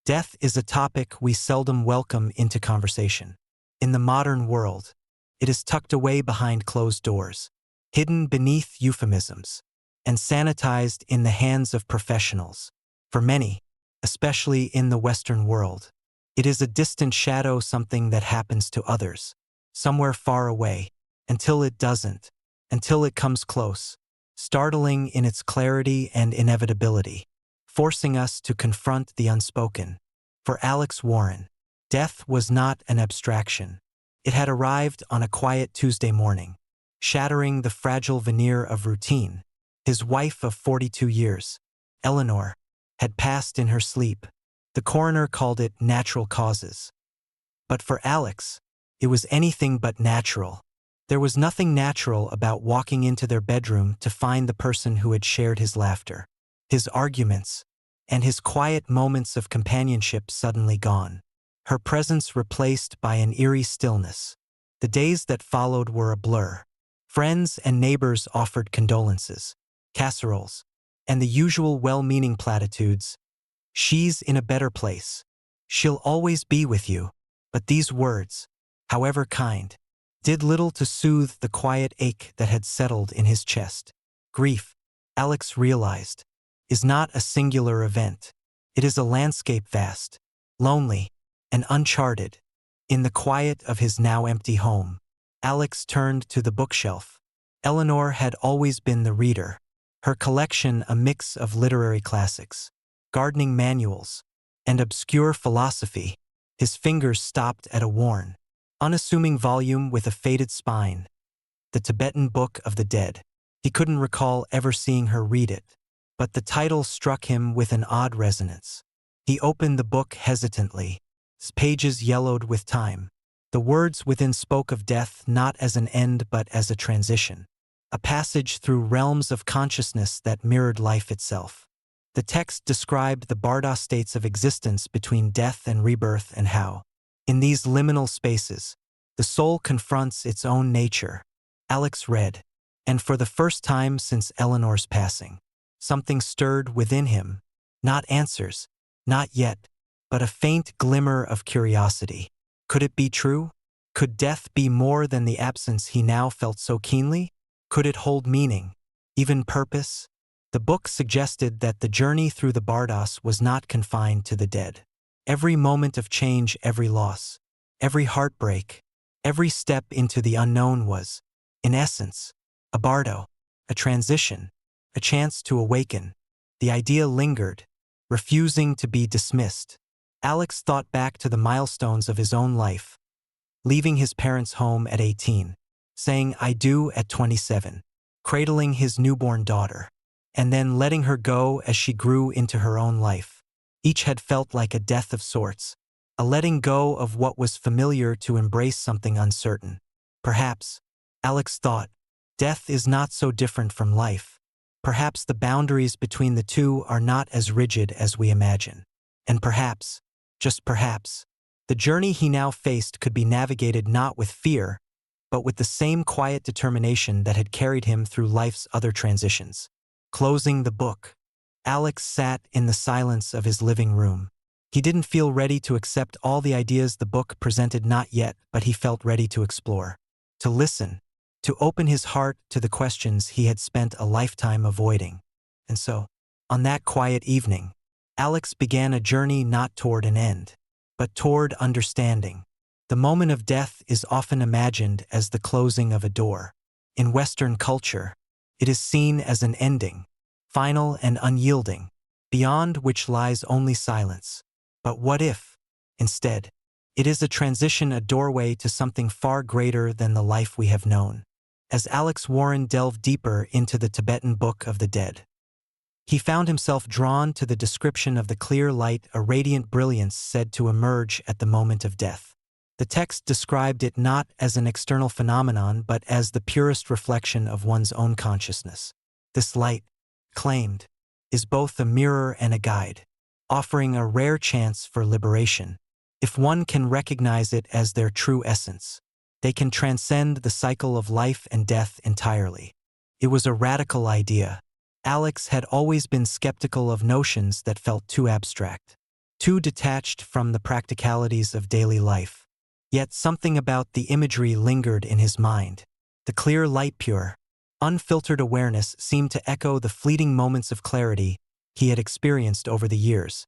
Death is a topic we seldom welcome into conversation. In the modern world, it is tucked away behind closed doors, hidden beneath euphemisms, and sanitized in the hands of professionals. For many, especially in the Western world, it is a distant shadow, something that happens to others, somewhere far away, until it doesn't, until it comes close, startling in its clarity and inevitability, forcing us to confront the unspoken. For Alex Warren, death was not an abstraction. It had arrived on a quiet Tuesday morning, shattering the fragile veneer of routine. His wife of 42 years, Eleanor, had passed in her sleep. The coroner called it natural causes. But for Alex, it was anything but natural. There was nothing natural about walking into their bedroom to find the person who had shared his laughter, his arguments, and his quiet moments of companionship suddenly gone. Her presence replaced by an eerie stillness. The days that followed were a blur. Friends and neighbors offered condolences, casseroles, and the usual well-meaning platitudes. She's in a better place. She'll always be with you. But these words, however kind, did little to soothe the quiet ache that had settled in his chest. Grief, Alex realized, is not a singular event. It is a landscape vast, lonely, and uncharted. In the quiet of his now empty home, Alex turned to the bookshelf. Eleanor had always been the reader, her collection a mix of literary classics, gardening manuals, and obscure philosophy. His fingers stopped at a worn, unassuming volume with a faded spine, the Tibetan Book of the Dead. He couldn't recall ever seeing her read it, but the title struck him with an odd resonance. He opened the book hesitantly, its pages yellowed with time. The words within spoke of death not as an end but as a transition, a passage through realms of consciousness that mirrored life itself. The text described the bardo states of existence between death and rebirth, and how, in these liminal spaces, the soul confronts its own nature. Alex read, and for the first time since Eleanor's passing, something stirred within him, not answers, not yet, but a faint glimmer of curiosity. Could it be true? Could death be more than the absence he now felt so keenly? Could it hold meaning, even purpose? The book suggested that the journey through the bardos was not confined to the dead. Every moment of change, every loss, every heartbreak, every step into the unknown was, in essence, a bardo, a transition, a chance to awaken. The idea lingered, refusing to be dismissed. Alex thought back to the milestones of his own life, leaving his parents' home at 18, saying "I do" at 27, cradling his newborn daughter, and then letting her go as she grew into her own life. Each had felt like a death of sorts, a letting go of what was familiar to embrace something uncertain. Perhaps, Alex thought, death is not so different from life. Perhaps the boundaries between the two are not as rigid as we imagine. And perhaps, just perhaps, the journey he now faced could be navigated not with fear, but with the same quiet determination that had carried him through life's other transitions. Closing the book, Alex sat in the silence of his living room. He didn't feel ready to accept all the ideas the book presented, not yet, but he felt ready to explore, to listen, to open his heart to the questions he had spent a lifetime avoiding. And so, on that quiet evening, Alex began a journey not toward an end, but toward understanding. The moment of death is often imagined as the closing of a door. In Western culture, it is seen as an ending, final and unyielding, beyond which lies only silence. But what if, instead, it is a transition, a doorway to something far greater than the life we have known? As Alex Warren delved deeper into the Tibetan Book of the Dead, he found himself drawn to the description of the clear light, a radiant brilliance said to emerge at the moment of death. The text described it not as an external phenomenon but as the purest reflection of one's own consciousness. This light, claimed, is both a mirror and a guide, offering a rare chance for liberation. If one can recognize it as their true essence, they can transcend the cycle of life and death entirely. It was a radical idea. Alex had always been skeptical of notions that felt too abstract. too detached from the practicalities of daily life. Yet something about the imagery lingered in his mind. The clear light, pure, unfiltered awareness seemed to echo the fleeting moments of clarity he had experienced over the years.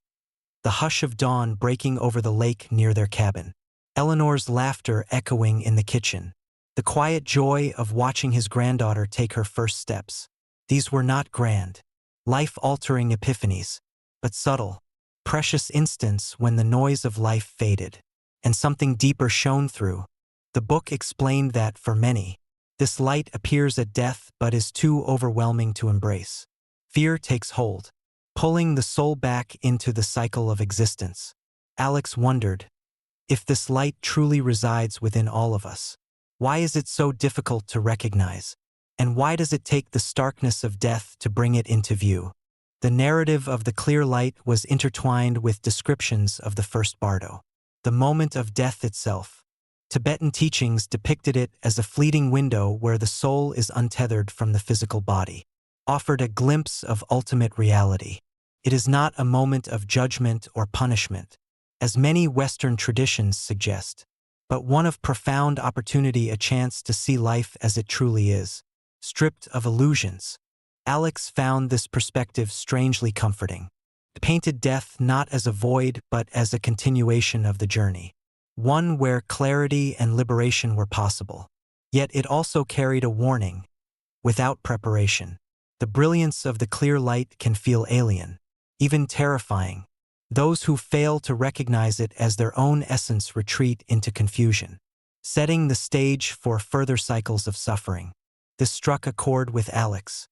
The hush of dawn breaking over the lake near their cabin. Eleanor's laughter echoing in the kitchen. The quiet joy of watching his granddaughter take her first steps. These were not grand, life-altering epiphanies, but subtle, precious instants when the noise of life faded, and something deeper shone through. The book explained that, for many, this light appears at death but is too overwhelming to embrace. Fear takes hold, pulling the soul back into the cycle of existence. Alex wondered, if this light truly resides within all of us, why is it so difficult to recognize? And why does it take the starkness of death to bring it into view? The narrative of the clear light was intertwined with descriptions of the first Bardo. The moment of death itself. Tibetan teachings depicted it as a fleeting window where the soul is untethered from the physical body, offered a glimpse of ultimate reality. It is not a moment of judgment or punishment, as many Western traditions suggest, but one of profound opportunity, a chance to see life as it truly is, stripped of illusions. Alex found this perspective strangely comforting. It painted death not as a void but as a continuation of the journey, one where clarity and liberation were possible. Yet it also carried a warning: without preparation, the brilliance of the clear light can feel alien, even terrifying. Those who fail to recognize it as their own essence retreat into confusion, setting the stage for further cycles of suffering. This struck a chord with Alex.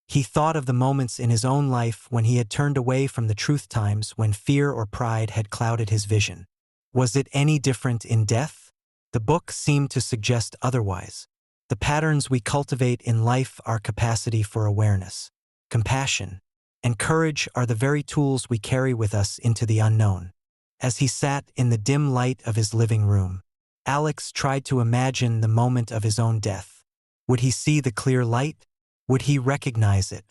He thought of the moments in his own life when he had turned away from the truth, times when fear or pride had clouded his vision. Was it any different in death? The book seemed to suggest otherwise. The patterns we cultivate in life, our capacity for awareness, compassion, and courage are the very tools we carry with us into the unknown. As he sat in the dim light of his living room, Alex tried to imagine the moment of his own death. Would he see the clear light? Would he recognize it?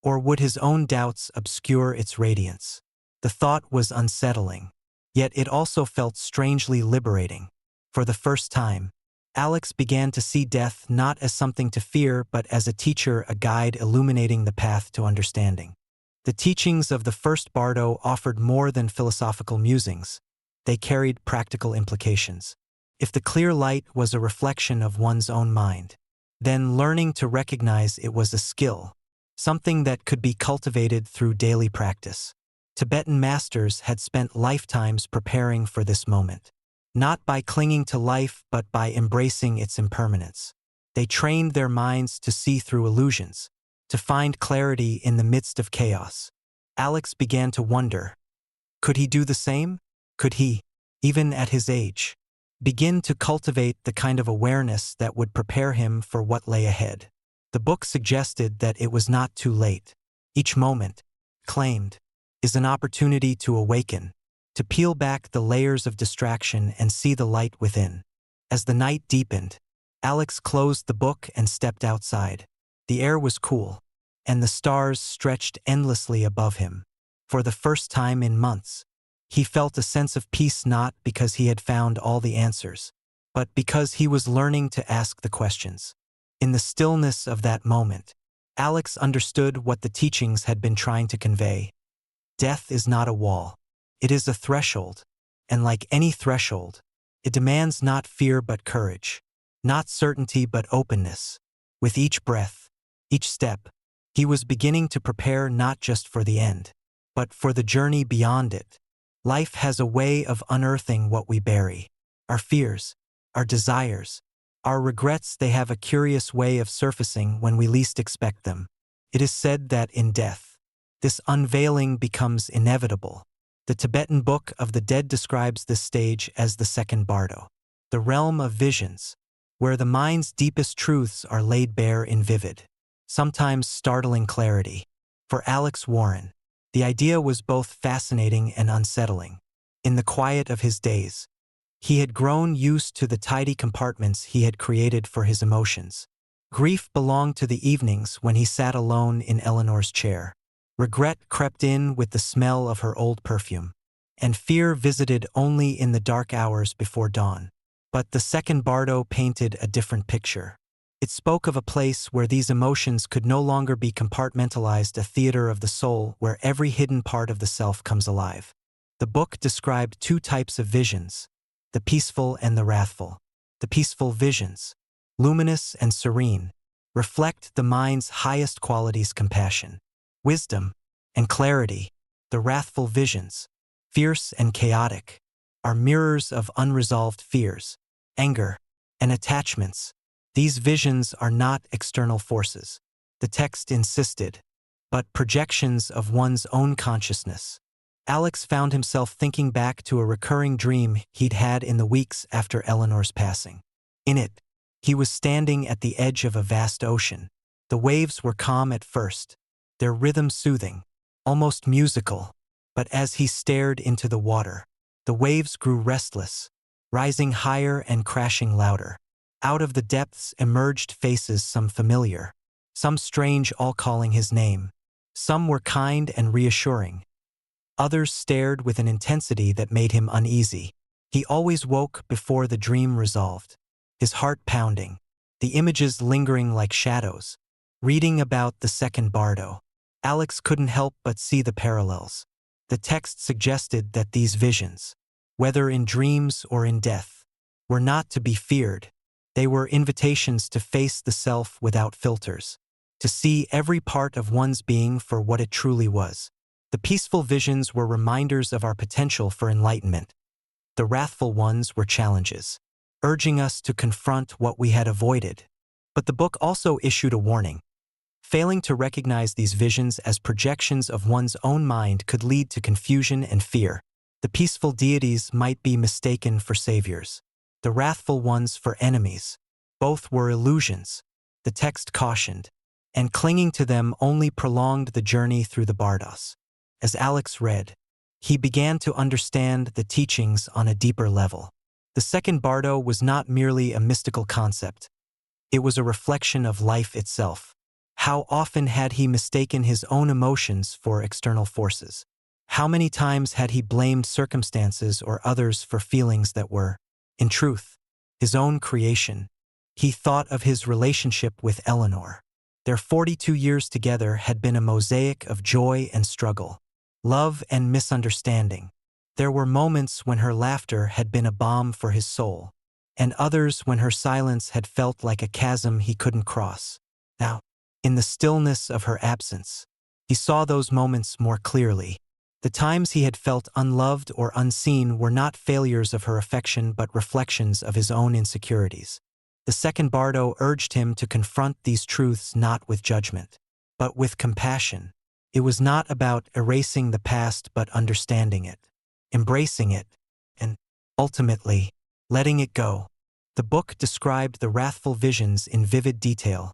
Or would his own doubts obscure its radiance? The thought was unsettling, yet it also felt strangely liberating. For the first time, Alex began to see death not as something to fear but as a teacher, a guide illuminating the path to understanding. The teachings of the first Bardo offered more than philosophical musings. They carried practical implications. If the clear light was a reflection of one's own mind, then learning to recognize it was a skill, something that could be cultivated through daily practice. Tibetan masters had spent lifetimes preparing for this moment, not by clinging to life but by embracing its impermanence. They trained their minds to see through illusions, to find clarity in the midst of chaos. Alex began to wonder, could he do the same? Could he, even at his age, begin to cultivate the kind of awareness that would prepare him for what lay ahead? The book suggested that it was not too late. Each moment, claimed, is an opportunity to awaken, to peel back the layers of distraction and see the light within. As the night deepened, Alex closed the book and stepped outside. The air was cool, and the stars stretched endlessly above him. For the first time in months, he felt a sense of peace, not because he had found all the answers, but because he was learning to ask the questions. In the stillness of that moment, Alex understood what the teachings had been trying to convey. Death is not a wall. It is a threshold, and like any threshold, it demands not fear but courage, not certainty but openness. With each breath, each step, he was beginning to prepare not just for the end, but for the journey beyond it. Life has a way of unearthing what we bury. Our fears, our desires, our regrets, they have a curious way of surfacing when we least expect them. It is said that in death, this unveiling becomes inevitable. The Tibetan Book of the Dead describes this stage as the second Bardo, the realm of visions, where the mind's deepest truths are laid bare in vivid, sometimes startling clarity. For Alex Warren, the idea was both fascinating and unsettling. In the quiet of his days, he had grown used to the tidy compartments he had created for his emotions. Grief belonged to the evenings when he sat alone in Eleanor's chair. Regret crept in with the smell of her old perfume. and fear visited only in the dark hours before dawn. But the second Bardo painted a different picture. It spoke of a place where these emotions could no longer be compartmentalized, a theater of the soul where every hidden part of the self comes alive. The book described two types of visions, the peaceful and the wrathful. The peaceful visions, luminous and serene, reflect the mind's highest qualities: compassion, wisdom, and clarity. The wrathful visions, fierce and chaotic, are mirrors of unresolved fears, anger, and attachments. These visions are not external forces, the text insisted, but projections of one's own consciousness. Alex found himself thinking back to a recurring dream he'd had in the weeks after Eleanor's passing. In it, he was standing at the edge of a vast ocean. The waves were calm at first, their rhythm soothing, almost musical, but as he stared into the water, the waves grew restless, rising higher and crashing louder. Out of the depths emerged faces, some familiar, some strange, all calling his name. Some were kind and reassuring. Others stared with an intensity that made him uneasy. He always woke before the dream resolved, his heart pounding, the images lingering like shadows. Reading about the second Bardo, Alex couldn't help but see the parallels. The text suggested that these visions, whether in dreams or in death, were not to be feared. They were invitations to face the self without filters, to see every part of one's being for what it truly was. The peaceful visions were reminders of our potential for enlightenment. The wrathful ones were challenges, urging us to confront what we had avoided. But the book also issued a warning. Failing to recognize these visions as projections of one's own mind could lead to confusion and fear. The peaceful deities might be mistaken for saviors, the wrathful ones for enemies. Both were illusions, the text cautioned, and clinging to them only prolonged the journey through the bardos. As Alex read, he began to understand the teachings on a deeper level. The second Bardo was not merely a mystical concept. It was a reflection of life itself. How often had he mistaken his own emotions for external forces? How many times had he blamed circumstances or others for feelings that were, in truth, his own creation? He thought of his relationship with Eleanor. Their 42 years together had been a mosaic of joy and struggle, love and misunderstanding. There were moments when her laughter had been a balm for his soul, and others when her silence had felt like a chasm he couldn't cross. Now, in the stillness of her absence, he saw those moments more clearly. The times he had felt unloved or unseen were not failures of her affection but reflections of his own insecurities. The second Bardo urged him to confront these truths not with judgment, but with compassion. It was not about erasing the past but understanding it, embracing it, and, ultimately, letting it go. The book described the wrathful visions in vivid detail: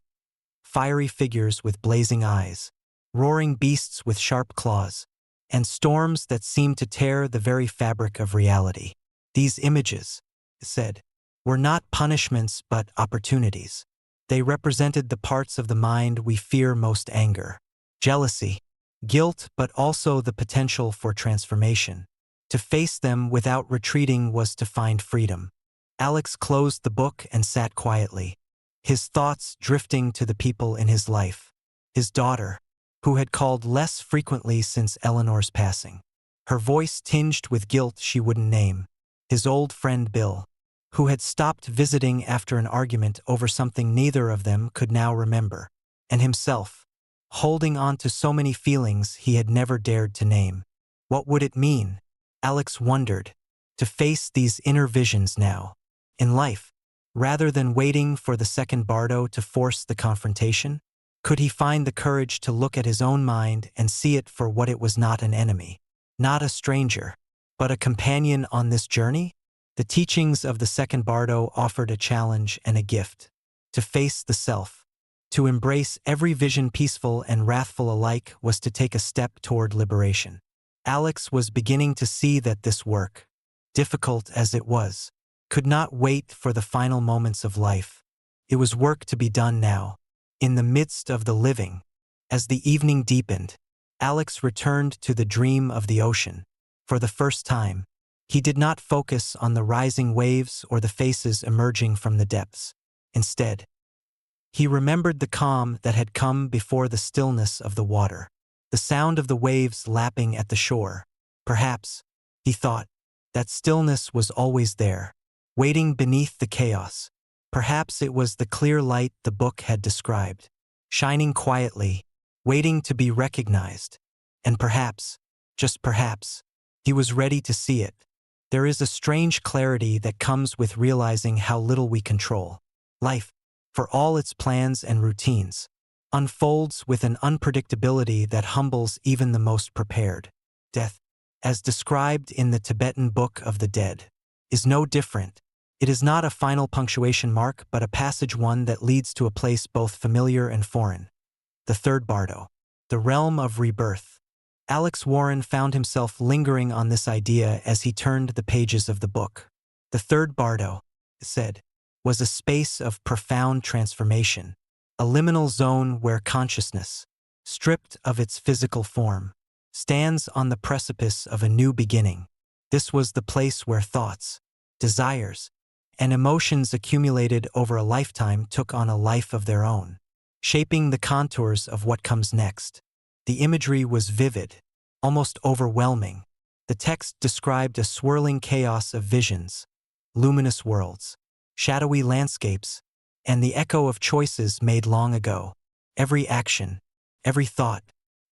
fiery figures with blazing eyes, roaring beasts with sharp claws, and storms that seemed to tear the very fabric of reality. These images, it said, were not punishments but opportunities. They represented the parts of the mind we fear most: anger, jealousy, guilt, but also the potential for transformation. To face them without retreating was to find freedom. Alex closed the book and sat quietly, his thoughts drifting to the people in his life. His daughter, who had called less frequently since Eleanor's passing, her voice tinged with guilt she wouldn't name. His old friend Bill, who had stopped visiting after an argument over something neither of them could now remember, and himself, holding on to so many feelings he had never dared to name. What would it mean, Alex wondered, to face these inner visions now, in life, rather than waiting for the second Bardo to force the confrontation? Could he find the courage to look at his own mind and see it for what it was: not an enemy, not a stranger, but a companion on this journey? The teachings of the second Bardo offered a challenge and a gift: to face the self, to embrace every vision, peaceful and wrathful alike, was to take a step toward liberation. Alex was beginning to see that this work, difficult as it was, could not wait for the final moments of life. It was work to be done now, in the midst of the living. As the evening deepened, Alex returned to the dream of the ocean. For the first time, he did not focus on the rising waves or the faces emerging from the depths. Instead, he remembered the calm that had come before the stillness of the water, the sound of the waves lapping at the shore. Perhaps, he thought, that stillness was always there, waiting beneath the chaos. Perhaps it was the clear light the book had described, shining quietly, waiting to be recognized. And perhaps, just perhaps, he was ready to see it. There is a strange clarity that comes with realizing how little we control. Life, for all its plans and routines, unfolds with an unpredictability that humbles even the most prepared. Death, as described in the Tibetan Book of the Dead, is no different. It is not a final punctuation mark but a passage one that leads to a place both familiar and foreign. The third Bardo, the realm of rebirth. Alex Warren found himself lingering on this idea as he turned the pages of the book. The third Bardo, said, was a space of profound transformation, a liminal zone where consciousness, stripped of its physical form, stands on the precipice of a new beginning. This was the place where thoughts, desires, and emotions accumulated over a lifetime took on a life of their own, shaping the contours of what comes next. The imagery was vivid, almost overwhelming. The text described a swirling chaos of visions, luminous worlds, shadowy landscapes, and the echo of choices made long ago. Every action, every thought,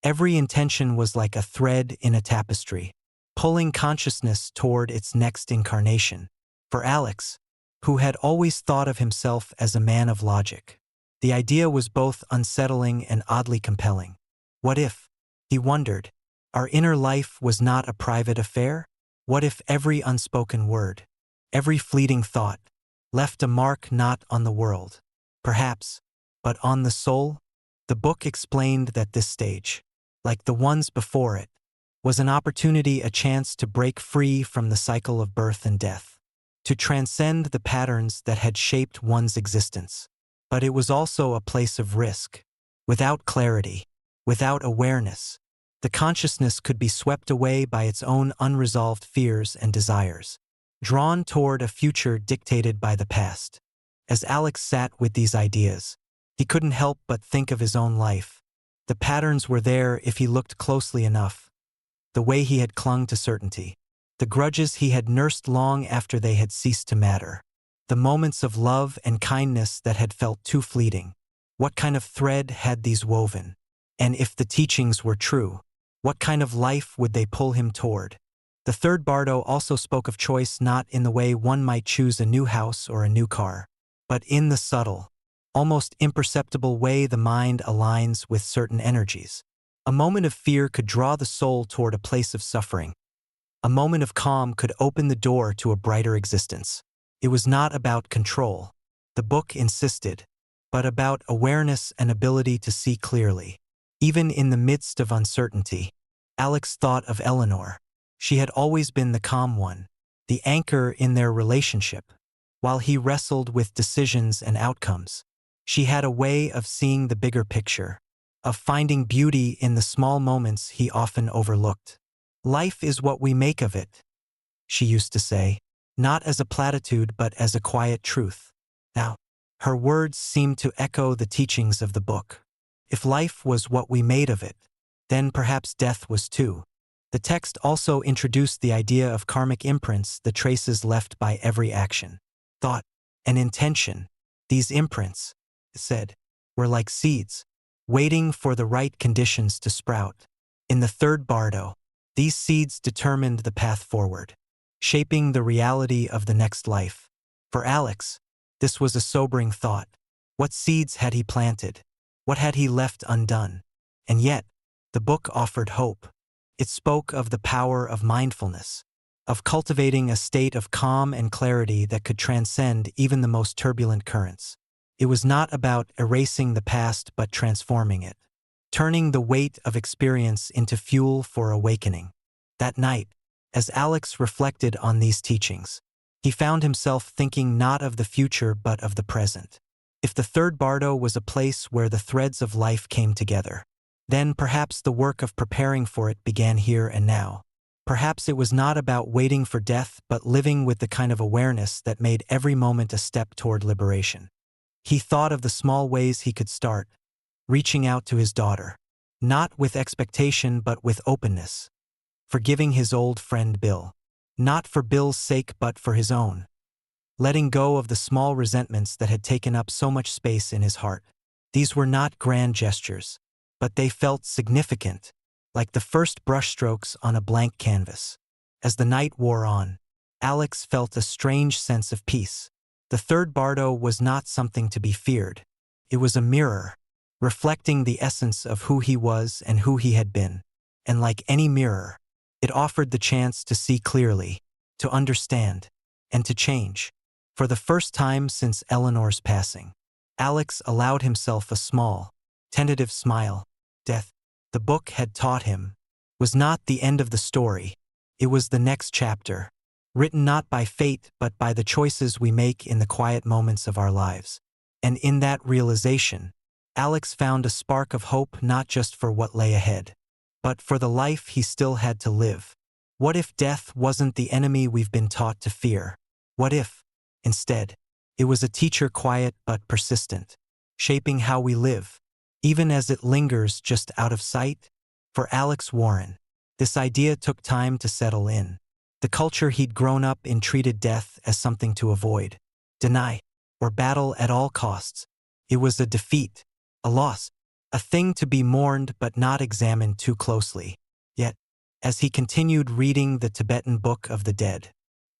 every intention was like a thread in a tapestry, pulling consciousness toward its next incarnation. For Alex, who had always thought of himself as a man of logic, the idea was both unsettling and oddly compelling. What if, he wondered, our inner life was not a private affair? What if every unspoken word, every fleeting thought, left a mark not on the world, perhaps, but on the soul? The book explained that this stage, like the ones before it, was an opportunity, a chance to break free from the cycle of birth and death, to transcend the patterns that had shaped one's existence. But it was also a place of risk. Without clarity, without awareness, the consciousness could be swept away by its own unresolved fears and desires, drawn toward a future dictated by the past. As Alex sat with these ideas, he couldn't help but think of his own life. The patterns were there if he looked closely enough. The way he had clung to certainty, the grudges he had nursed long after they had ceased to matter, the moments of love and kindness that had felt too fleeting. What kind of thread had these woven? And if the teachings were true, what kind of life would they pull him toward? The third Bardo also spoke of choice not in the way one might choose a new house or a new car, but in the subtle, almost imperceptible way the mind aligns with certain energies. A moment of fear could draw the soul toward a place of suffering. A moment of calm could open the door to a brighter existence. It was not about control, the book insisted, but about awareness and ability to see clearly. Even in the midst of uncertainty, Alex thought of Eleanor. She had always been the calm one, the anchor in their relationship. While he wrestled with decisions and outcomes, she had a way of seeing the bigger picture, of finding beauty in the small moments he often overlooked. Life is what we make of it, she used to say, not as a platitude but as a quiet truth. Now, her words seemed to echo the teachings of the book. If life was what we made of it, then perhaps death was too. The text also introduced the idea of karmic imprints, the traces left by every action, thought, and intention. These imprints, it said, were like seeds, waiting for the right conditions to sprout. In the third Bardo, these seeds determined the path forward, shaping the reality of the next life. For Alex, this was a sobering thought. What seeds had he planted? What had he left undone? And yet, the book offered hope. It spoke of the power of mindfulness, of cultivating a state of calm and clarity that could transcend even the most turbulent currents. It was not about erasing the past but transforming it, turning the weight of experience into fuel for awakening. That night, as Alex reflected on these teachings, he found himself thinking not of the future but of the present. If the third Bardo was a place where the threads of life came together, then perhaps the work of preparing for it began here and now. Perhaps it was not about waiting for death but living with the kind of awareness that made every moment a step toward liberation. He thought of the small ways he could start, reaching out to his daughter, not with expectation but with openness, forgiving his old friend Bill, not for Bill's sake but for his own, letting go of the small resentments that had taken up so much space in his heart. These were not grand gestures, but they felt significant, like the first brushstrokes on a blank canvas. As the night wore on, Alex felt a strange sense of peace. The third Bardo was not something to be feared. It was a mirror, reflecting the essence of who he was and who he had been. And like any mirror, it offered the chance to see clearly, to understand, and to change. For the first time since Eleanor's passing, Alex allowed himself a small, tentative smile. Death, the book had taught him, was not the end of the story. It was the next chapter, written not by fate but by the choices we make in the quiet moments of our lives. And in that realization, Alex found a spark of hope not just for what lay ahead, but for the life he still had to live. What if death wasn't the enemy we've been taught to fear? What if, instead, it was a teacher quiet but persistent, shaping how we live, even as it lingers just out of sight? For Alex Warren, this idea took time to settle in. The culture he'd grown up in treated death as something to avoid, deny, or battle at all costs. It was a defeat, a loss, a thing to be mourned but not examined too closely. Yet, as he continued reading the Tibetan Book of the Dead,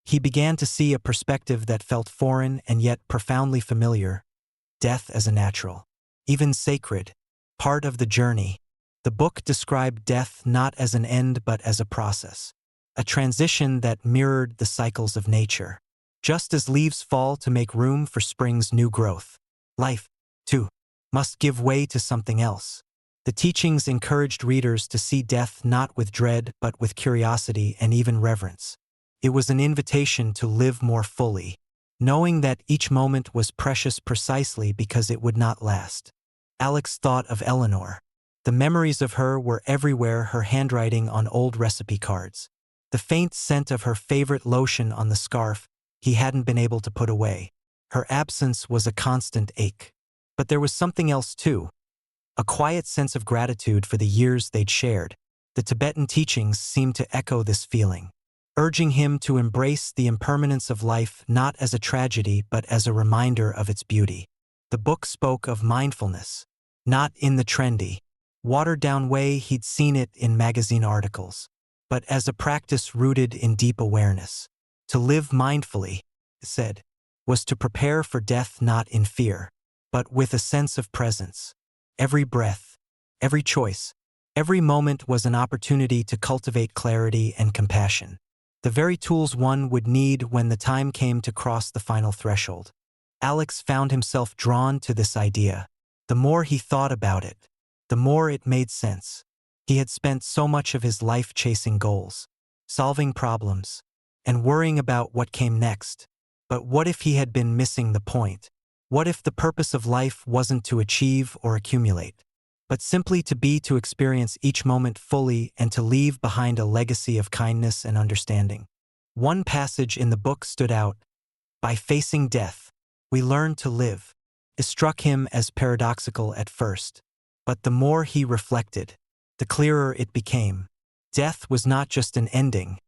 he began to see a perspective that felt foreign and yet profoundly familiar: death as a natural, even sacred, part of the journey. The book described death not as an end but as a process, a transition that mirrored the cycles of nature. Just as leaves fall to make room for spring's new growth, life, too, must give way to something else. The teachings encouraged readers to see death not with dread but with curiosity and even reverence. It was an invitation to live more fully, knowing that each moment was precious precisely because it would not last. Alex thought of Eleanor. The memories of her were everywhere: her handwriting on old recipe cards, the faint scent of her favorite lotion on the scarf he hadn't been able to put away. Her absence was a constant ache. But there was something else too, a quiet sense of gratitude for the years they'd shared. The Tibetan teachings seemed to echo this feeling, urging him to embrace the impermanence of life not as a tragedy but as a reminder of its beauty. The book spoke of mindfulness, not in the trendy, watered-down way he'd seen it in magazine articles, but as a practice rooted in deep awareness. To live mindfully, it said, was to prepare for death not in fear, but with a sense of presence. Every breath, every choice, every moment was an opportunity to cultivate clarity and compassion, the very tools one would need when the time came to cross the final threshold. Alex found himself drawn to this idea. The more he thought about it, the more it made sense. He had spent so much of his life chasing goals, solving problems, and worrying about what came next. But what if he had been missing the point? What if the purpose of life wasn't to achieve or accumulate, but simply to be, to experience each moment fully and to leave behind a legacy of kindness and understanding? One passage in the book stood out: by facing death, we learn to live. It struck him as paradoxical at first, but the more he reflected, the clearer it became. Death was not just an ending,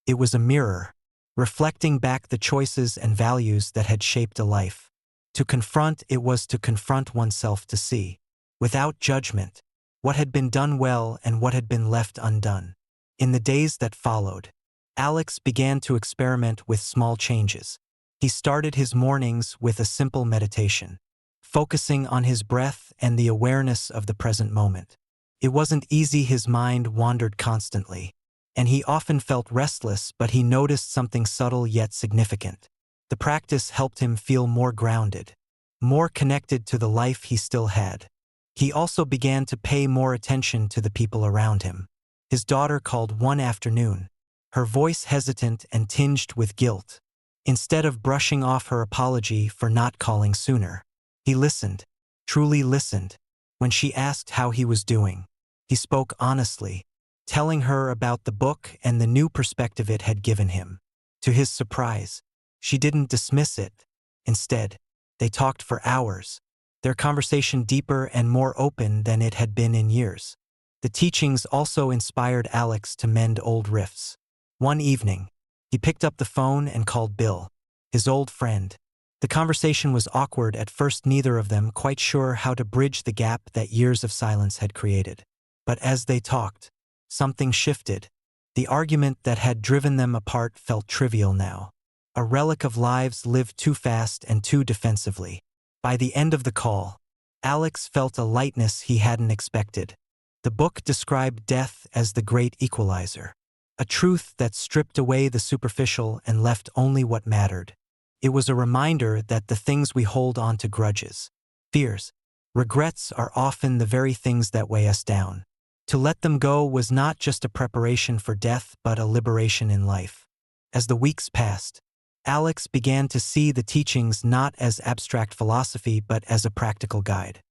it was a mirror, reflecting back the choices and values that had shaped a life. To confront it was to confront oneself, to see, without judgment, what had been done well and what had been left undone. In the days that followed, Alex began to experiment with small changes. He started his mornings with a simple meditation, focusing on his breath and the awareness of the present moment. It wasn't easy. His mind wandered constantly, and he often felt restless, but he noticed something subtle yet significant. The practice helped him feel more grounded, more connected to the life he still had. He also began to pay more attention to the people around him. His daughter called one afternoon, her voice hesitant and tinged with guilt. Instead of brushing off her apology for not calling sooner, he listened, truly listened. When she asked how he was doing, he spoke honestly, telling her about the book and the new perspective it had given him. To his surprise, she didn't dismiss it. Instead, they talked for hours, their conversation deeper and more open than it had been in years. The teachings also inspired Alex to mend old rifts. One evening, he picked up the phone and called Bill, his old friend. The conversation was awkward at first, neither of them quite sure how to bridge the gap that years of silence had created. But as they talked, something shifted. The argument that had driven them apart felt trivial now. A relic of lives lived too fast and too defensively. By the end of the call, Alex felt a lightness he hadn't expected. The book described death as the great equalizer, a truth that stripped away the superficial and left only what mattered. It was a reminder that the things we hold on to, grudges, fears, regrets, are often the very things that weigh us down. To let them go was not just a preparation for death but a liberation in life. As the weeks passed, Alex began to see the teachings not as abstract philosophy but as a practical guide.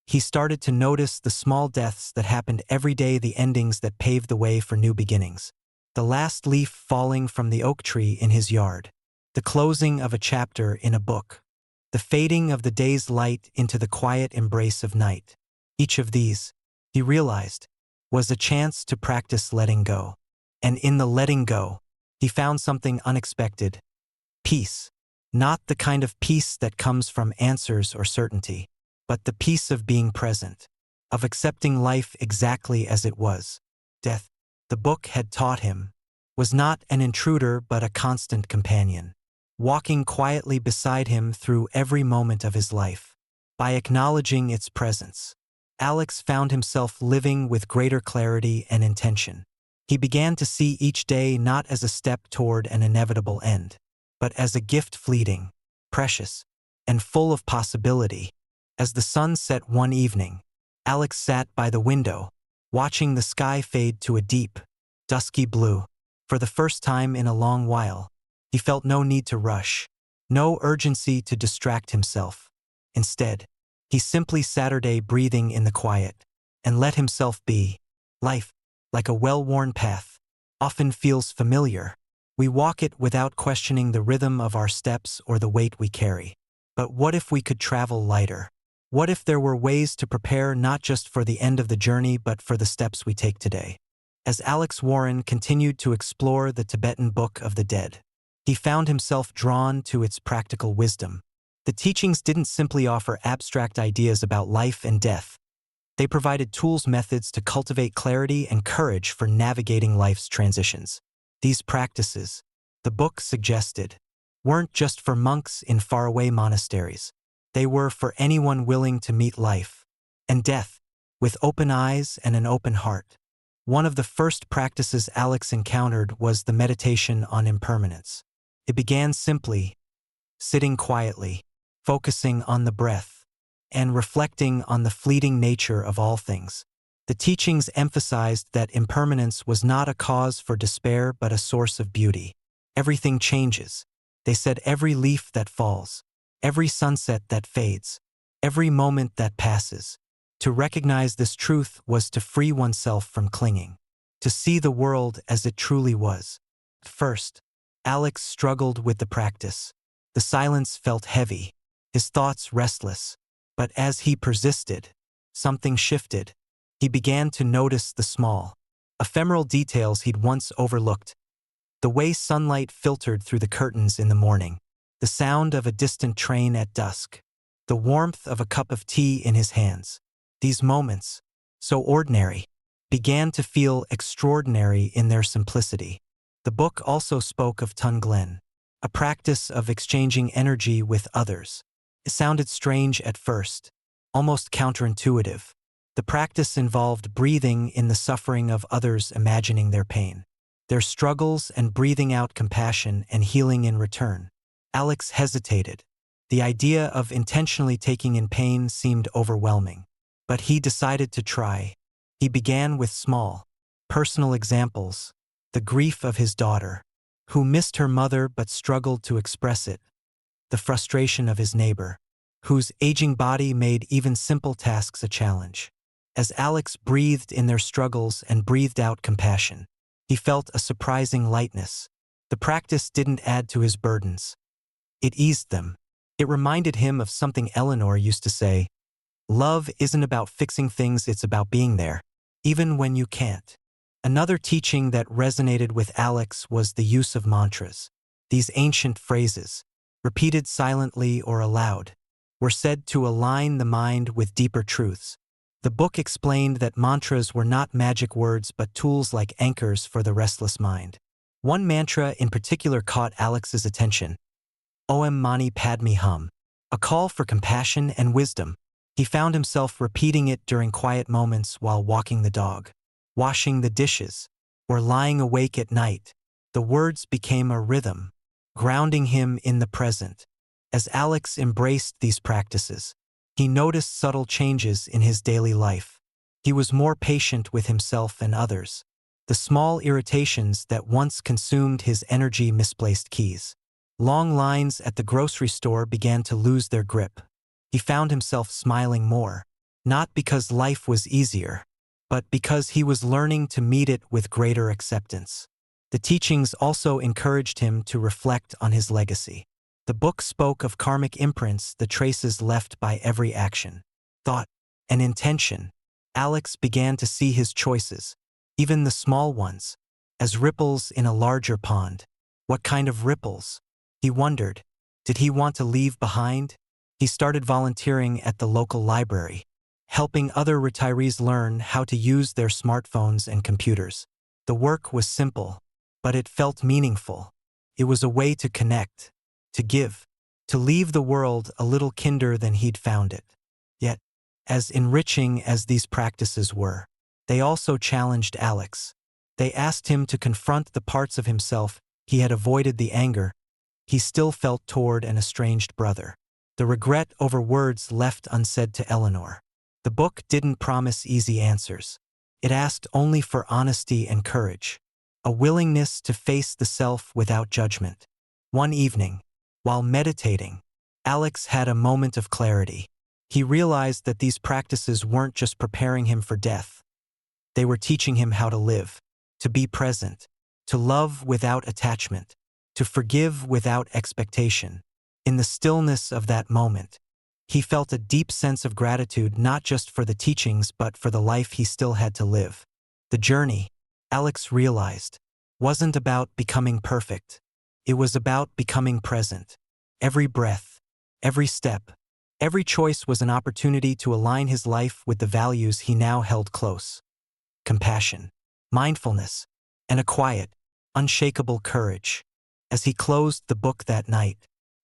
He started to notice the small deaths that happened every day, the endings that paved the way for new beginnings. The last leaf falling from the oak tree in his yard, the closing of a chapter in a book, the fading of the day's light into the quiet embrace of night. Each of these, he realized, was a chance to practice letting go. And in the letting go, he found something unexpected: peace. Not the kind of peace that comes from answers or certainty, but the peace of being present, of accepting life exactly as it was. Death, the book had taught him, was not an intruder but a constant companion, walking quietly beside him through every moment of his life. By acknowledging its presence, Alex found himself living with greater clarity and intention. He began to see each day not as a step toward an inevitable end, but as a gift, fleeting, precious, and full of possibility. As the sun set one evening, Alex sat by the window, watching the sky fade to a deep, dusky blue. For the first time in a long while, he felt no need to rush, no urgency to distract himself. Instead, he simply sat there, breathing in the quiet, and let himself be. Life, like a well-worn path, often feels familiar. We walk it without questioning the rhythm of our steps or the weight we carry. But what if we could travel lighter? What if there were ways to prepare not just for the end of the journey but for the steps we take today? As Alex Warren continued to explore the Tibetan Book of the Dead, he found himself drawn to its practical wisdom. The teachings didn't simply offer abstract ideas about life and death. They provided tools, methods to cultivate clarity and courage for navigating life's transitions. These practices, the book suggested, weren't just for monks in faraway monasteries. They were for anyone willing to meet life and death with open eyes and an open heart. One of the first practices Alex encountered was the meditation on impermanence. It began simply, sitting quietly, focusing on the breath, and reflecting on the fleeting nature of all things. The teachings emphasized that impermanence was not a cause for despair but a source of beauty. Everything changes, they said. Every leaf that falls, every sunset that fades, every moment that passes. To recognize this truth was to free oneself from clinging, to see the world as it truly was. At first, Alex struggled with the practice. The silence felt heavy, his thoughts restless. But as he persisted, something shifted. He began to notice the small, ephemeral details he'd once overlooked. The way sunlight filtered through the curtains in the morning, the sound of a distant train at dusk, the warmth of a cup of tea in his hands. These moments, so ordinary, began to feel extraordinary in their simplicity. The book also spoke of Tunglen, a practice of exchanging energy with others. It sounded strange at first, almost counterintuitive. The practice involved breathing in the suffering of others, imagining their pain, their struggles, and breathing out compassion and healing in return. Alex hesitated. The idea of intentionally taking in pain seemed overwhelming. But he decided to try. He began with small, personal examples: the grief of his daughter, who missed her mother but struggled to express it, the frustration of his neighbor, whose aging body made even simple tasks a challenge, As Alex breathed in their struggles and breathed out compassion, he felt a surprising lightness. The practice didn't add to his burdens. It eased them. It reminded him of something Eleanor used to say, "Love isn't about fixing things, it's about being there, even when you can't." Another teaching that resonated with Alex was the use of mantras. These ancient phrases, repeated silently or aloud, were said to align the mind with deeper truths. The book explained that mantras were not magic words but tools like anchors for the restless mind. One mantra in particular caught Alex's attention: Om Mani Padme Hum, a call for compassion and wisdom. He found himself repeating it during quiet moments while walking the dog, washing the dishes, or lying awake at night. The words became a rhythm, grounding him in the present. As Alex embraced these practices, he noticed subtle changes in his daily life. He was more patient with himself and others. The small irritations that once consumed his energy misplaced keys. Long lines at the grocery store began to lose their grip. He found himself smiling more, not because life was easier, but because he was learning to meet it with greater acceptance. The teachings also encouraged him to reflect on his legacy. The book spoke of karmic imprints, the traces left by every action, thought, and intention. Alex began to see his choices, even the small ones, as ripples in a larger pond. What kind of ripples? He wondered. Did he want to leave behind? He started volunteering at the local library, helping other retirees learn how to use their smartphones and computers. The work was simple, but it felt meaningful. It was a way to connect, to give, to leave the world a little kinder than he'd found it. Yet, as enriching as these practices were, they also challenged Alex. They asked him to confront the parts of himself he had avoided, the anger he still felt toward an estranged brother, the regret over words left unsaid to Eleanor. The book didn't promise easy answers. It asked only for honesty and courage, a willingness to face the self without judgment. One evening, while meditating, Alex had a moment of clarity. He realized that these practices weren't just preparing him for death. They were teaching him how to live, to be present, to love without attachment, to forgive without expectation. In the stillness of that moment, he felt a deep sense of gratitude, not just for the teachings but for the life he still had to live. The journey, Alex realized, wasn't about becoming perfect. It was about becoming present. Every breath, every step, every choice was an opportunity to align his life with the values he now held close: compassion, mindfulness, and a quiet, unshakable courage. As he closed the book that night,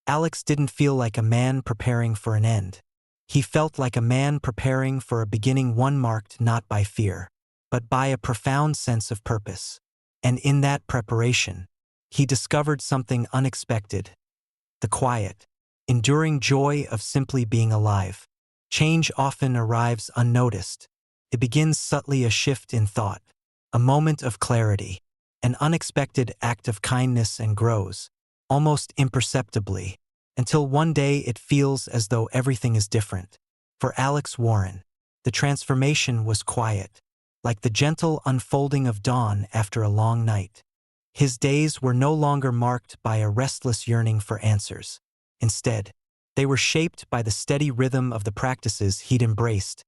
Alex didn't feel like a man preparing for an end. He felt like a man preparing for a beginning, one marked not by fear, but by a profound sense of purpose. And in that preparation, he discovered something unexpected: the quiet, enduring joy of simply being alive. Change often arrives unnoticed. It begins subtly: a shift in thought, a moment of clarity, an unexpected act of kindness, and grows, almost imperceptibly, until one day it feels as though everything is different. For Alex Warren, the transformation was quiet, like the gentle unfolding of dawn after a long night. His days were no longer marked by a restless yearning for answers. Instead, they were shaped by the steady rhythm of the practices he'd embraced: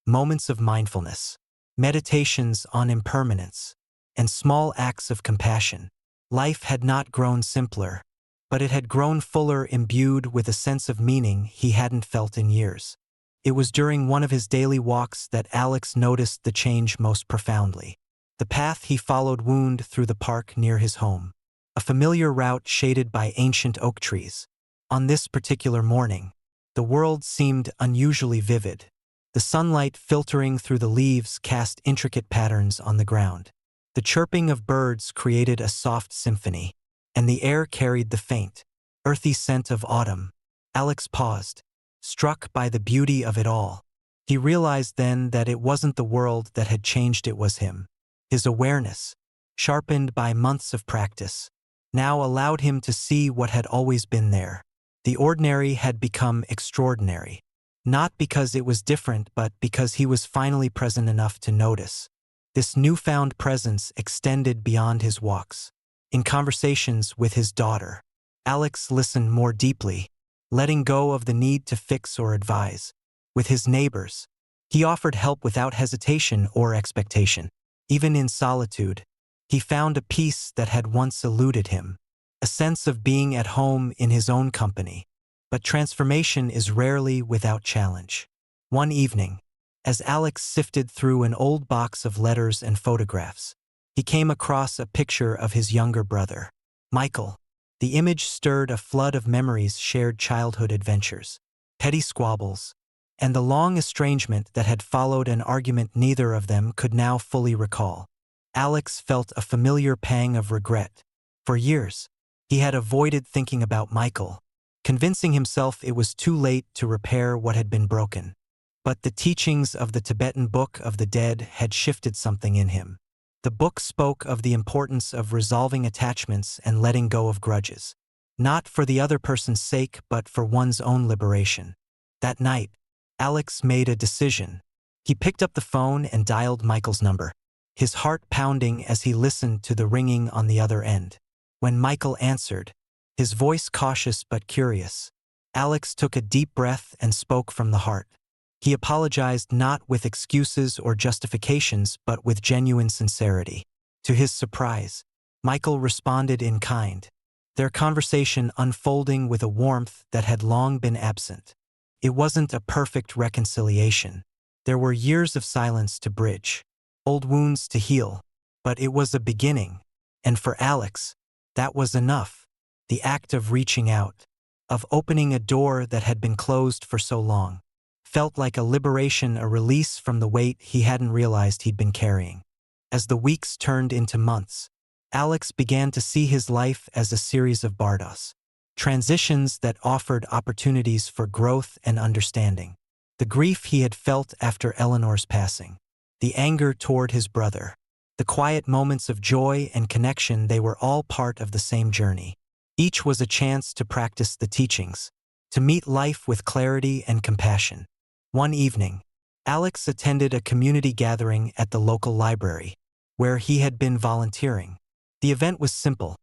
moments of mindfulness, meditations on impermanence, and small acts of compassion. Life had not grown simpler, but it had grown fuller, imbued with a sense of meaning he hadn't felt in years. It was during one of his daily walks that Alex noticed the change most profoundly. The path he followed wound through the park near his home, a familiar route shaded by ancient oak trees. On this particular morning, the world seemed unusually vivid. The sunlight filtering through the leaves cast intricate patterns on the ground. The chirping of birds created a soft symphony, and the air carried the faint, earthy scent of autumn. Alex paused, struck by the beauty of it all. He realized then that it wasn't the world that had changed, it was him. His awareness, sharpened by months of practice, now allowed him to see what had always been there. The ordinary had become extraordinary. Not because it was different, but because he was finally present enough to notice. This newfound presence extended beyond his walks. In conversations with his daughter, Alex listened more deeply, letting go of the need to fix or advise. With his neighbors, he offered help without hesitation or expectation. Even in solitude, he found a peace that had once eluded him, a sense of being at home in his own company. But transformation is rarely without challenge. One evening, as Alex sifted through an old box of letters and photographs, he came across a picture of his younger brother, Michael. The image stirred a flood of memories, shared childhood adventures, petty squabbles, and the long estrangement that had followed an argument neither of them could now fully recall. Alex felt a familiar pang of regret. For years, he had avoided thinking about Michael, convincing himself it was too late to repair what had been broken. But the teachings of the Tibetan Book of the Dead had shifted something in him. The book spoke of the importance of resolving attachments and letting go of grudges, not for the other person's sake but for one's own liberation. That night, Alex made a decision. He picked up the phone and dialed Michael's number, his heart pounding as he listened to the ringing on the other end. When Michael answered, his voice cautious but curious, Alex took a deep breath and spoke from the heart. He apologized not with excuses or justifications but with genuine sincerity. To his surprise, Michael responded in kind, their conversation unfolding with a warmth that had long been absent. It wasn't a perfect reconciliation. There were years of silence to bridge, old wounds to heal, but it was a beginning, and for Alex, that was enough. The act of reaching out, of opening a door that had been closed for so long, felt like a liberation, a release from the weight he hadn't realized he'd been carrying. As the weeks turned into months, Alex began to see his life as a series of bardos, transitions that offered opportunities for growth and understanding. The grief he had felt after Eleanor's passing, the anger toward his brother, the quiet moments of joy and connection, they were all part of the same journey. Each was a chance to practice the teachings, to meet life with clarity and compassion. One evening, Alex attended a community gathering at the local library, where he had been volunteering. The event was simple,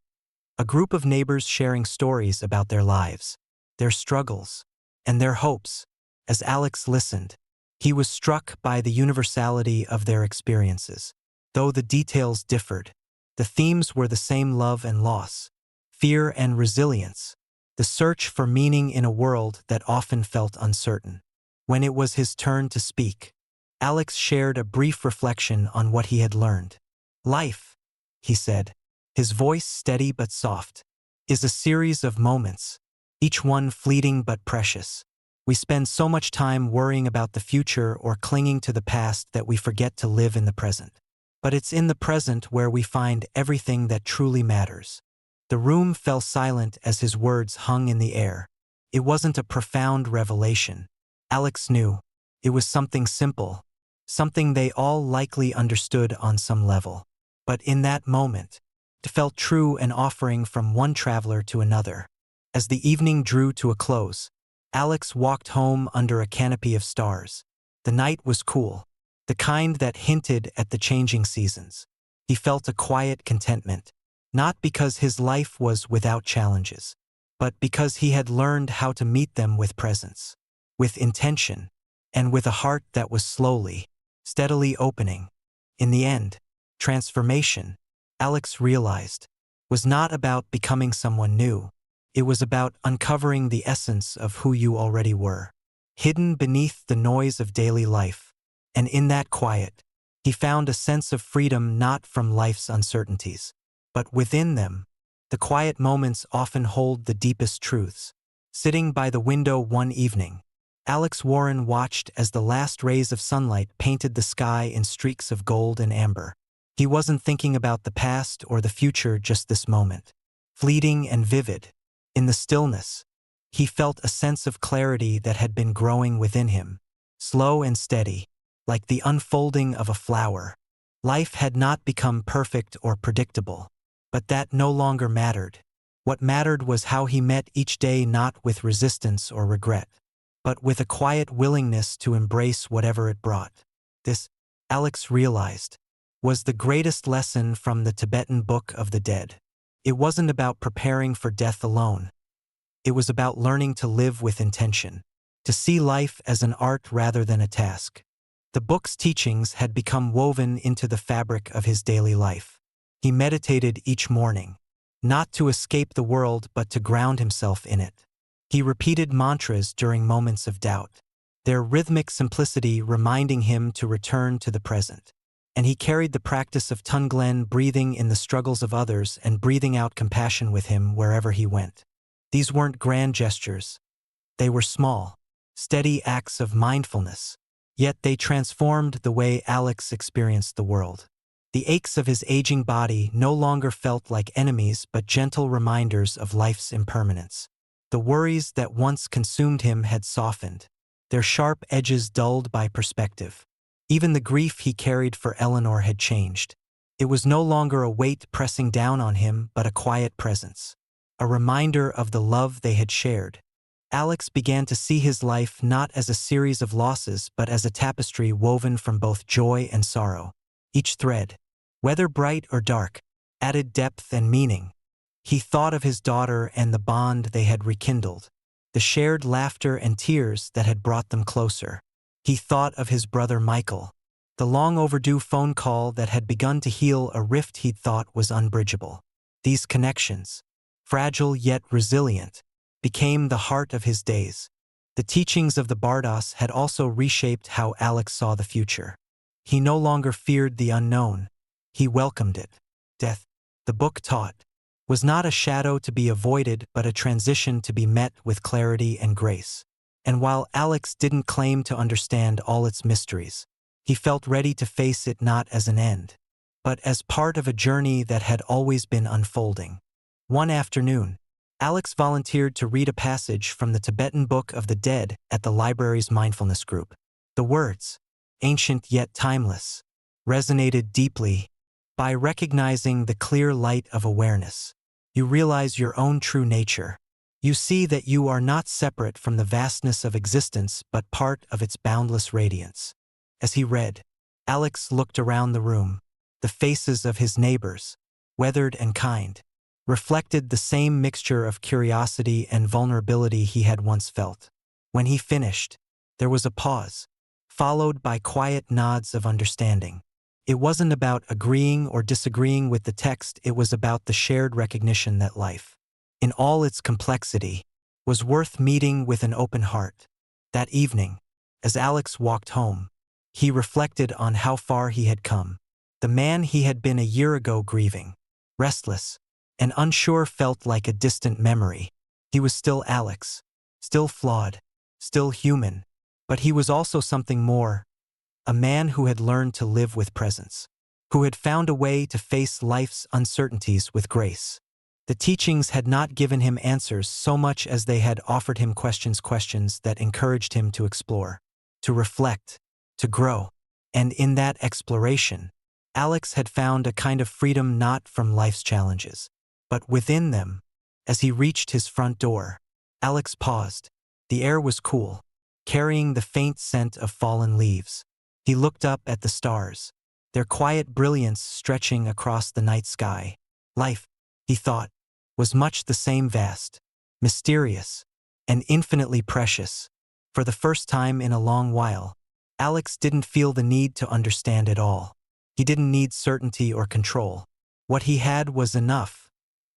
a group of neighbors sharing stories about their lives, their struggles, and their hopes. As Alex listened, he was struck by the universality of their experiences. Though the details differed, the themes were the same: love and loss, fear and resilience, the search for meaning in a world that often felt uncertain. When it was his turn to speak, Alex shared a brief reflection on what he had learned. Life, he said, his voice steady but soft, is a series of moments, each one fleeting but precious. We spend so much time worrying about the future or clinging to the past that we forget to live in the present. But it's in the present where we find everything that truly matters. The room fell silent as his words hung in the air. It wasn't a profound revelation. Alex knew. It was something simple, something they all likely understood on some level. But in that moment, it felt true, an offering from one traveler to another. As the evening drew to a close, Alex walked home under a canopy of stars. The night was cool, the kind that hinted at the changing seasons. He felt a quiet contentment, not because his life was without challenges, but because he had learned how to meet them with presence, with intention, and with a heart that was slowly, steadily opening. In the end, transformation, Alex realized, was not about becoming someone new. It was about uncovering the essence of who you already were, hidden beneath the noise of daily life. And in that quiet, he found a sense of freedom, not from life's uncertainties, but within them. The quiet moments often hold the deepest truths. Sitting by the window one evening, Alex Warren watched as the last rays of sunlight painted the sky in streaks of gold and amber. He wasn't thinking about the past or the future, just this moment, fleeting and vivid. In the stillness, he felt a sense of clarity that had been growing within him, slow and steady, like the unfolding of a flower. Life had not become perfect or predictable, but that no longer mattered. What mattered was how he met each day, not with resistance or regret, but with a quiet willingness to embrace whatever it brought. This, Alex realized, was the greatest lesson from the Tibetan Book of the Dead. It wasn't about preparing for death alone. It was about learning to live with intention, to see life as an art rather than a task. The book's teachings had become woven into the fabric of his daily life. He meditated each morning, not to escape the world but to ground himself in it. He repeated mantras during moments of doubt, their rhythmic simplicity reminding him to return to the present. And he carried the practice of Tunglen, breathing in the struggles of others and breathing out compassion with him wherever he went. These weren't grand gestures. They were small, steady acts of mindfulness, yet they transformed the way Alex experienced the world. The aches of his aging body no longer felt like enemies but gentle reminders of life's impermanence. The worries that once consumed him had softened, their sharp edges dulled by perspective. Even the grief he carried for Eleanor had changed. It was no longer a weight pressing down on him but a quiet presence, a reminder of the love they had shared. Alex began to see his life not as a series of losses but as a tapestry woven from both joy and sorrow. Each thread, whether bright or dark, added depth and meaning. He thought of his daughter and the bond they had rekindled, the shared laughter and tears that had brought them closer. He thought of his brother Michael, the long-overdue phone call that had begun to heal a rift he'd thought was unbridgeable. These connections, fragile yet resilient, became the heart of his days. The teachings of the bardos had also reshaped how Alex saw the future. He no longer feared the unknown. He welcomed it. Death, the book taught, was not a shadow to be avoided but a transition to be met with clarity and grace. And while Alex didn't claim to understand all its mysteries, he felt ready to face it not as an end, but as part of a journey that had always been unfolding. One afternoon, Alex volunteered to read a passage from the Tibetan Book of the Dead at the library's mindfulness group. The words, ancient yet timeless, resonated deeply. By recognizing the clear light of awareness, you realize your own true nature. You see that you are not separate from the vastness of existence but part of its boundless radiance. As he read, Alex looked around the room. The faces of his neighbors, weathered and kind, reflected the same mixture of curiosity and vulnerability he had once felt. When he finished, there was a pause, followed by quiet nods of understanding. It wasn't about agreeing or disagreeing with the text, it was about the shared recognition that life, in all its complexity, was worth meeting with an open heart. That evening, as Alex walked home, he reflected on how far he had come. The man he had been a year ago grieving, restless, and unsure felt like a distant memory. He was still Alex, still flawed, still human, but he was also something more. A man who had learned to live with presence, who had found a way to face life's uncertainties with grace. The teachings had not given him answers so much as they had offered him questions that encouraged him to explore, to reflect, to grow. And in that exploration, Alex had found a kind of freedom not from life's challenges, but within them. As he reached his front door, Alex paused. The air was cool, carrying the faint scent of fallen leaves. He looked up at the stars, their quiet brilliance stretching across the night sky. Life, he thought, was much the same, vast, mysterious, and infinitely precious. For the first time in a long while, Alex didn't feel the need to understand it all. He didn't need certainty or control. What he had was enough: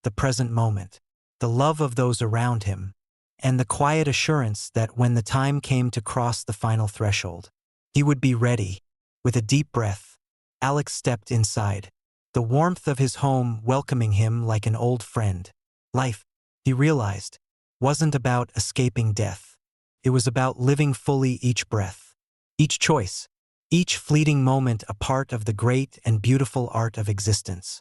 the present moment, the love of those around him, and the quiet assurance that when the time came to cross the final threshold, he would be ready. With a deep breath, Alex stepped inside, the warmth of his home welcoming him like an old friend. Life, he realized, wasn't about escaping death. It was about living fully each breath, each choice, each fleeting moment a part of the great and beautiful art of existence.